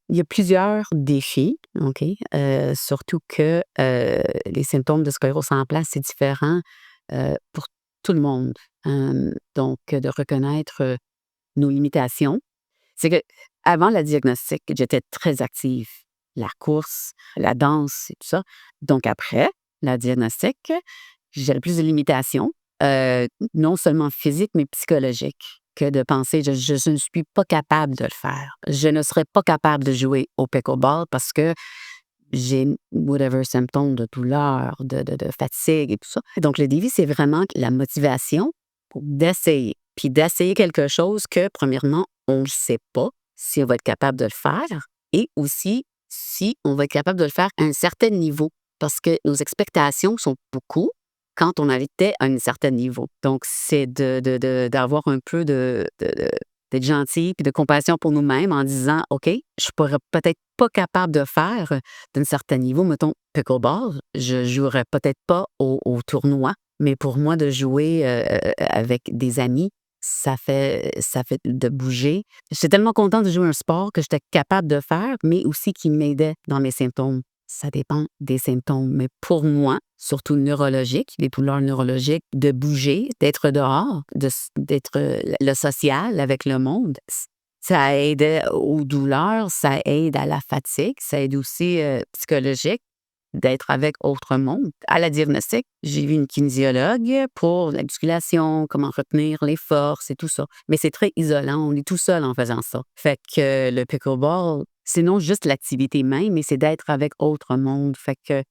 Il y a plusieurs défis, OK? Surtout que, les symptômes de sclérose en plaques, c'est différent, pour tout le monde. Donc de reconnaître, nos limitations. C'est que avant la diagnostic, j'étais très active. La course, la danse et tout ça. Donc après la diagnostic, j'avais plus de limitations, non seulement physiques, mais psychologiques, que de penser: «Je ne suis pas capable de le faire. Je ne serais pas capable de jouer au pickleball parce que j'ai whatever symptômes de douleur, de fatigue et tout ça». Donc le défi, c'est vraiment la motivation pour d'essayer. Puis d'essayer quelque chose que, premièrement, on ne sait pas si on va être capable de le faire et aussi si on va être capable de le faire à un certain niveau. Parce que nos expectations sont beaucoup quand on était à un certain niveau. Donc, c'est d'avoir un peu d'être gentil puis de compassion pour nous-mêmes en disant: «OK, je pourrais peut-être pas capable de faire d'un certain niveau, mettons pickleball, je jouerais peut-être pas au tournoi, mais pour moi de jouer, avec des amis, ça fait de bouger. J'étais tellement contente de jouer un sport que j'étais capable de faire, mais aussi qui m'aidait dans mes symptômes. Ça dépend des symptômes, mais pour moi, surtout neurologiques, les douleurs neurologiques, de bouger, d'être dehors, d'être, le social avec le monde, ça aide aux douleurs, ça aide à la fatigue, ça aide aussi, psychologique, d'être avec autre monde. À la diagnostic, j'ai vu une kinésiologue pour la musculation, comment retenir les forces et tout ça. Mais c'est très isolant, on est tout seul en faisant ça. Fait que le pickleball, c'est non juste l'activité même, mais c'est d'être avec autre monde. Fait que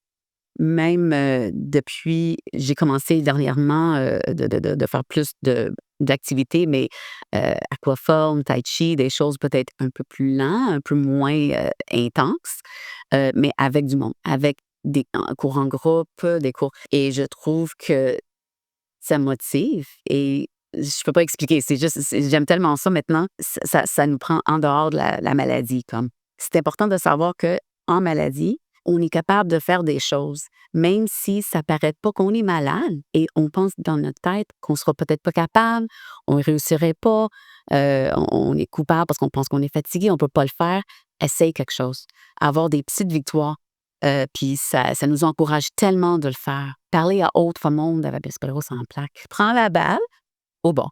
même, depuis j'ai commencé dernièrement, de faire plus d'activités, mais, aquaforme, tai chi, des choses peut-être un peu plus lents, un peu moins, intenses, mais avec du monde, avec des cours en groupe, des cours et je trouve que ça motive et je peux pas expliquer, j'aime tellement ça maintenant, ça nous prend en dehors de la maladie comme. C'est important de savoir que en maladie, on est capable de faire des choses, même si ça paraît pas qu'on est malade et on pense dans notre tête qu'on sera peut-être pas capable, on réussirait pas, on est coupable parce qu'on pense qu'on est fatigué, on peut pas le faire. Essaye quelque chose. Avoir des petites victoires. Puis ça nous encourage tellement de le faire. Parler à autre monde avec la sclérose en plaques. Prends la balle au bon.